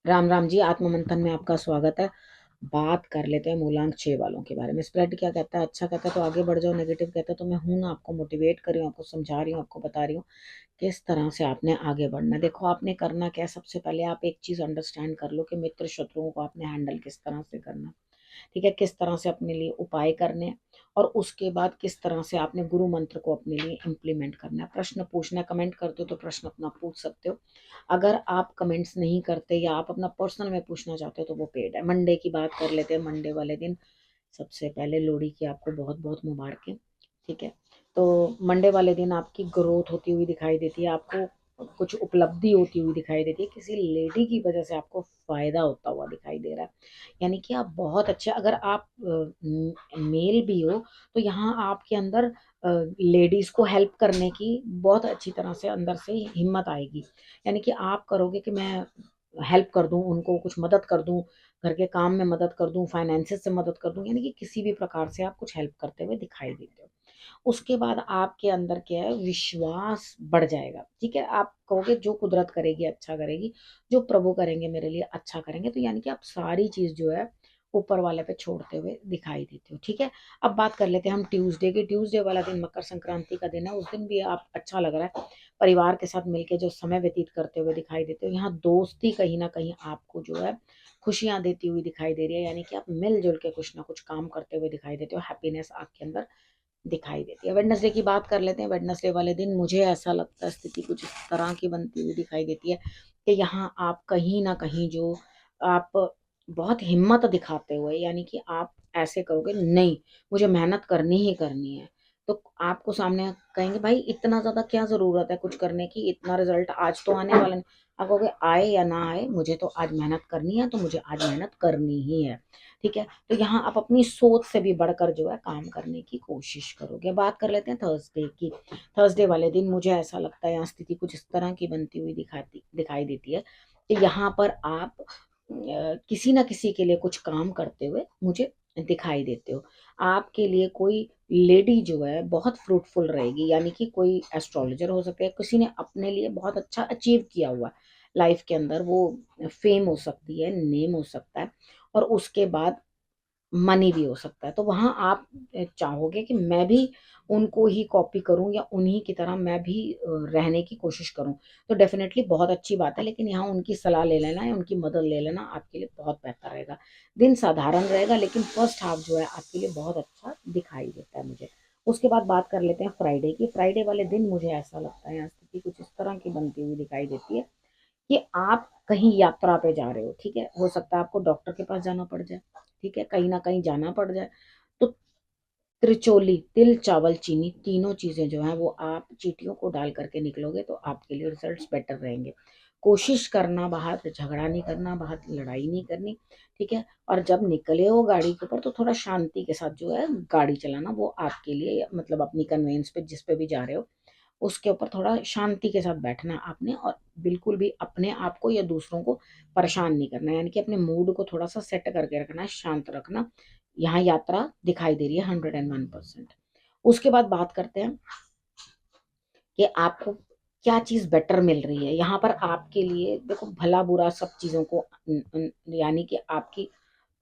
राम राम जी। आत्म मंथन में आपका स्वागत है। बात कर लेते हैं मूलांक 6 वालों के बारे में। स्प्रेड क्या कहता है? अच्छा कहता है तो आगे बढ़ जाओ, नेगेटिव कहता है तो मैं हूं ना, आपको मोटिवेट कर रही हूँ, आपको समझा रही हूँ, आपको बता रही हूँ किस तरह से आपने आगे बढ़ना है। देखो, आपने करना क्या है, सबसे पहले आप एक चीज अंडरस्टैंड कर लो कि मित्र शत्रुओं को आपने हैंडल किस तरह से करना है। ठीक है, किस तरह से अपने लिए उपाय करने हैं और उसके बाद किस तरह से आपने गुरु मंत्र को अपने लिए इम्प्लीमेंट करना है। प्रश्न पूछना, कमेंट करते हो तो प्रश्न अपना पूछ सकते हो। अगर आप कमेंट्स नहीं करते या आप अपना पर्सनल में पूछना चाहते हो तो वो पेड है। मंडे की बात कर लेते हैं। मंडे वाले दिन सबसे पहले लोहड़ी की आपको बहुत बहुत मुबारकें। ठीक है, तो मंडे वाले दिन आपकी ग्रोथ होती हुई दिखाई देती है, आपको कुछ उपलब्धि होती हुई दिखाई देती है, किसी लेडी की वजह से आपको फायदा होता हुआ दिखाई दे रहा है। यानी कि आप बहुत अच्छे, अगर आप मेल भी हो तो यहाँ आपके अंदर लेडीज को हेल्प करने की बहुत अच्छी तरह से अंदर से हिम्मत आएगी। यानी कि आप करोगे कि मैं हेल्प कर दूं, उनको कुछ मदद कर दूं, घर के काम में मदद कर दूं, फाइनेंसेस से मदद कर दूं, यानी कि किसी भी प्रकार से आप कुछ हेल्प करते हुए दिखाई देते हो। उसके बाद आपके अंदर क्या है, विश्वास बढ़ जाएगा। ठीक है, आप कहोगे जो कुदरत करेगी अच्छा करेगी, जो प्रभु करेंगे मेरे लिए अच्छा करेंगे। तो यानी कि आप सारी चीज जो है ऊपर वाले पे छोड़ते हुए दिखाई देते हो। ठीक है, अब बात कर लेते हैं हम ट्यूसडे की। ट्यूसडे वाला दिन मकर संक्रांति का दिन है। उस दिन भी आप अच्छा लग रहा है, परिवार के साथ मिलके जो समय व्यतीत करते हुए दिखाई देते हो। यहाँ दोस्ती कहीं ना कहीं आपको जो है खुशियां देती हुई दिखाई दे रही है। यानी कि आप मिलजुल के कुछ ना कुछ काम करते हुए दिखाई देते हो, हैप्पीनेस आपके अंदर दिखाई देती है। वेडनेसडे की बात कर लेते हैं। वेडनेसडे वाले दिन मुझे ऐसा लगता है स्थिति कुछ इस तरह की बनती हुई दिखाई देती है कि यहाँ आप कहीं ना कहीं जो आप बहुत हिम्मत दिखाते हुए, यानी कि आप ऐसे करोगे नहीं, मुझे मेहनत करनी ही करनी है, तो आपको सामने कहेंगे भाई इतना ज्यादा क्या जरूरत है कुछ करने की, इतना रिजल्ट आज तो आने वाला नहीं। आप कहोगे आए या ना आए, मुझे तो आज मेहनत करनी है, तो मुझे आज मेहनत करनी ही है। ठीक है, तो यहाँ आप अपनी सोच से भी बढ़कर जो है काम करने की कोशिश करोगे। बात कर लेते हैं थर्सडे की। थर्सडे वाले दिन मुझे ऐसा लगता है यहाँ स्थिति कुछ इस तरह की बनती हुई दिखाई देती है कि यहाँ पर आप किसी ना किसी के लिए कुछ काम करते हुए मुझे दिखाई देते हो। आपके लिए कोई लेडी जो है बहुत फ्रूटफुल रहेगी, यानी कि कोई एस्ट्रोलॉजर हो सकता है, किसी ने अपने लिए बहुत अच्छा अचीव किया हुआ लाइफ के अंदर, वो फेम हो सकती है, नेम हो सकता है, और उसके बाद मनी भी हो सकता है। तो वहां आप चाहोगे कि मैं भी उनको ही कॉपी करूं या उन्हीं की तरह मैं भी रहने की कोशिश करूं। तो डेफिनेटली बहुत अच्छी बात है, लेकिन यहाँ उनकी सलाह ले लेना या उनकी मदद ले लेना आपके लिए बहुत बेहतर रहेगा। दिन साधारण रहेगा, लेकिन फर्स्ट हाफ जो है आपके लिए बहुत अच्छा दिखाई देता है मुझे। उसके बाद बात कर लेते हैं फ्राइडे की। फ्राइडे वाले दिन मुझे ऐसा लगता है यहाँ स्थिति कुछ इस तरह की बनती हुई दिखाई देती है कि आप कहीं यात्रा पे जा रहे हो। ठीक है, हो सकता है आपको डॉक्टर के पास जाना पड़ जाए, ठीक है, कहीं ना कहीं जाना पड़ जाए, तो त्रिचोली, तिल चावल चीनी, तीनों चीजें जो है वो आप चीटियों को डाल करके निकलोगे तो आपके लिए रिजल्ट्स बेटर रहेंगे। कोशिश करना बाहर झगड़ा नहीं करना, बाहर लड़ाई नहीं करनी। ठीक है, और जब निकले हो गाड़ी के ऊपर तो थोड़ा शांति के साथ जो है गाड़ी चलाना, वो आपके लिए मतलब अपनी कन्वेंस पे जिस पे भी जा रहे हो उसके ऊपर थोड़ा शांति के साथ बैठना आपने, और बिल्कुल भी अपने आप को या दूसरों को परेशान नहीं करना, यानी कि अपने मूड को थोड़ा सा सेट करके रखना है, शांत रखना। यहाँ यात्रा दिखाई दे रही है 101%। उसके बाद बात करते हैं कि आपको क्या चीज बेटर मिल रही है। यहाँ पर आपके लिए देखो, भला बुरा सब चीजों को यानी कि आपकी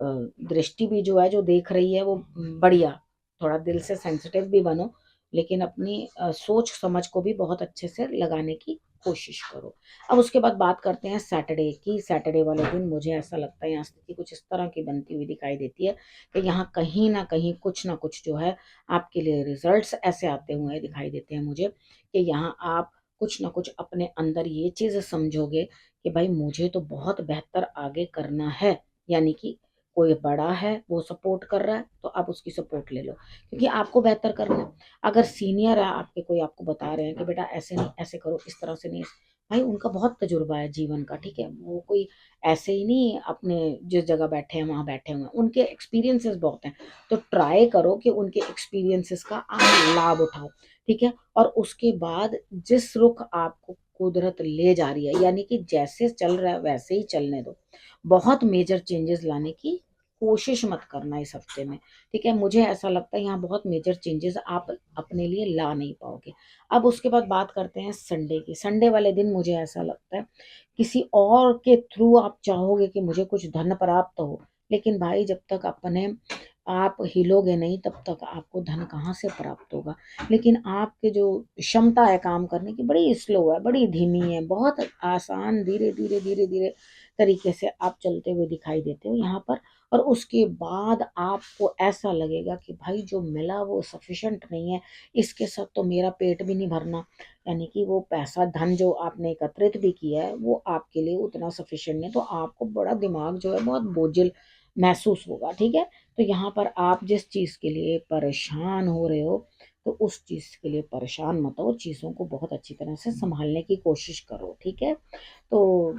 दृष्टि भी जो है जो देख रही है वो बढ़िया। थोड़ा दिल से सेंसिटिव भी बनो, लेकिन अपनी सोच समझ को भी बहुत अच्छे से लगाने की कोशिश करो। अब उसके बाद बात करते हैं सैटरडे की। सैटरडे वाले दिन मुझे ऐसा लगता है यहाँ स्थिति कुछ इस तरह की बनती हुई दिखाई देती है कि यहाँ कहीं ना कुछ जो है आपके लिए रिजल्ट्स ऐसे आते हुए दिखाई देते हैं मुझे कि यहाँ आप कुछ ना कुछ अपने अंदर ये चीज समझोगे कि भाई मुझे तो बहुत बेहतर आगे करना है। यानी कि कोई बड़ा है वो सपोर्ट कर रहा है तो आप उसकी सपोर्ट ले लो, क्योंकि आपको बेहतर करना है। अगर सीनियर है आपके, कोई आपको बता रहे हैं कि बेटा ऐसे नहीं ऐसे करो, इस तरह से नहीं, भाई उनका बहुत तजुर्बा है जीवन का। ठीक है, वो कोई ऐसे ही नहीं अपने जिस जगह बैठे हैं वहां बैठे हुए हैं, उनके एक्सपीरियंसेस बहुत हैं। तो ट्राई करो कि उनके एक्सपीरियंसेस का आप लाभ उठाओ। ठीक है, और उसके बाद जिस रुख आपको कुदरत ले जा रही है, यानी कि जैसे चल रहा है वैसे ही चलने दो, बहुत मेजर चेंजेस लाने की कोशिश मत करना इस हफ्ते में, ठीक है। मुझे ऐसा लगता है यहाँ बहुत मेजर चेंजेस आप अपने लिए ला नहीं पाओगे। अब उसके बाद बात करते हैं संडे की। संडे वाले दिन मुझे ऐसा लगता है किसी और के थ्रू आप चाहोगे कि मुझे कुछ धन प्राप्त हो, लेकिन भाई जब तक अपने आप हिलोगे नहीं तब तक आपको धन कहाँ से प्राप्त होगा। लेकिन आपके जो क्षमता है काम करने की बड़ी स्लो है, बड़ी धीमी है, बहुत आसान धीरे धीरे धीरे धीरे तरीके से आप चलते हुए दिखाई देते हो यहाँ पर। और उसके बाद आपको ऐसा लगेगा कि भाई जो मिला वो सफिशेंट नहीं है, इसके साथ तो मेरा पेट भी नहीं भरना। यानी कि वो पैसा धन जो आपने एकत्रित भी किया है वो आपके लिए उतना सफिशेंट नहीं, तो आपको बड़ा दिमाग जो है बहुत बोझिल महसूस होगा, ठीक है। तो यहाँ पर आप जिस चीज़ के लिए परेशान हो रहे हो तो उस चीज़ के लिए परेशान मत हो, चीज़ों को बहुत अच्छी तरह से संभालने की कोशिश करो, ठीक है। तो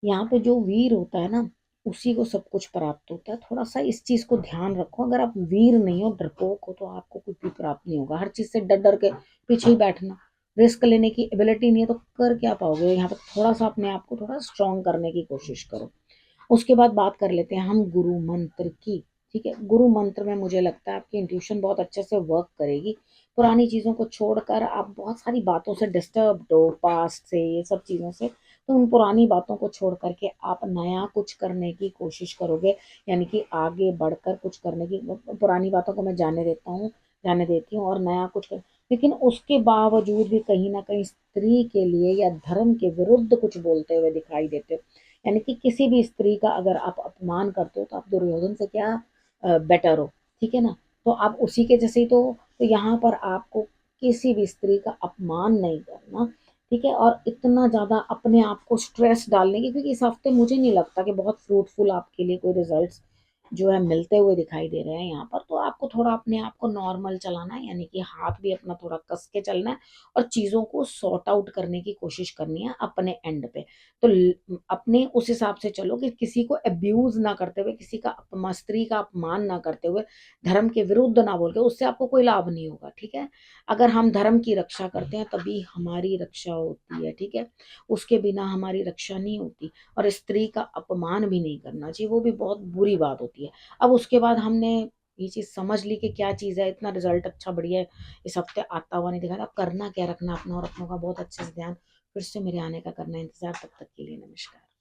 यहाँ पे जो वीर होता है ना उसी को सब कुछ प्राप्त होता है। थोड़ा सा इस चीज को ध्यान रखो, अगर आप वीर नहीं हो, डरपोक हो, तो आपको कुछ भी प्राप्त नहीं होगा। हर चीज से डर डर के पीछे ही बैठना, रिस्क लेने की एबिलिटी नहीं है तो कर क्या पाओगे। यहाँ पे थोड़ा सा अपने आप को थोड़ा स्ट्रांग करने की कोशिश करो। उसके बाद बात कर लेते हैं हम गुरु मंत्र की, ठीक है। गुरु मंत्र में मुझे लगता है आपकी इंट्यूशन बहुत अच्छे से वर्क करेगी। पुरानी चीज़ों को छोड़कर आप बहुत सारी बातों से डिस्टर्ब हो, पास्ट से, ये सब चीज़ों से, तो उन पुरानी बातों को छोड़ करके आप नया कुछ करने की कोशिश करोगे। यानी कि आगे बढ़कर कुछ करने की, पुरानी बातों को मैं जाने देता हूँ, जाने देती हूँ और नया कुछ कर। लेकिन उसके बावजूद भी कहीं ना कहीं स्त्री के लिए या धर्म के विरुद्ध कुछ बोलते हुए दिखाई देते हो। यानी कि किसी भी स्त्री का अगर आप अपमान करते हो तो आप दुर्योधन से क्या बेटर हो, ठीक है ना। तो आप उसी के जैसे ही तो यहाँ पर आपको किसी भी स्त्री का अपमान नहीं करना, ठीक है। और इतना ज़्यादा अपने आप को स्ट्रेस डालने की, क्योंकि इस हफ्ते मुझे नहीं लगता कि बहुत फ्रूटफुल आपके लिए कोई रिजल्ट्स जो है मिलते हुए दिखाई दे रहे हैं यहाँ पर। तो आपको थोड़ा अपने आप को नॉर्मल चलाना है, यानी कि हाथ भी अपना थोड़ा कस के चलना है और चीज़ों को सॉर्ट आउट करने की कोशिश करनी है अपने एंड पे। तो अपने उस हिसाब से चलो कि किसी को अब्यूज ना करते हुए, किसी का अपमान, स्त्री का अपमान ना करते हुए, धर्म के विरुद्ध ना बोल के, उससे आपको कोई लाभ नहीं होगा, ठीक है। अगर हम धर्म की रक्षा करते हैं तभी हमारी रक्षा होती है, ठीक है। उसके बिना हमारी रक्षा नहीं होती। और स्त्री का अपमान भी नहीं करना चाहिए, वो भी बहुत बुरी बात होती है। अब उसके बाद हमने ये चीज समझ ली कि क्या चीज है, इतना रिजल्ट अच्छा बढ़िया है इस हफ्ते आता हुआ नहीं दिखा रहा। अब करना क्या, रखना अपना और अपनों का बहुत अच्छे से ध्यान। फिर से मेरे आने का करना इंतजार, तब तक के लिए नमस्कार।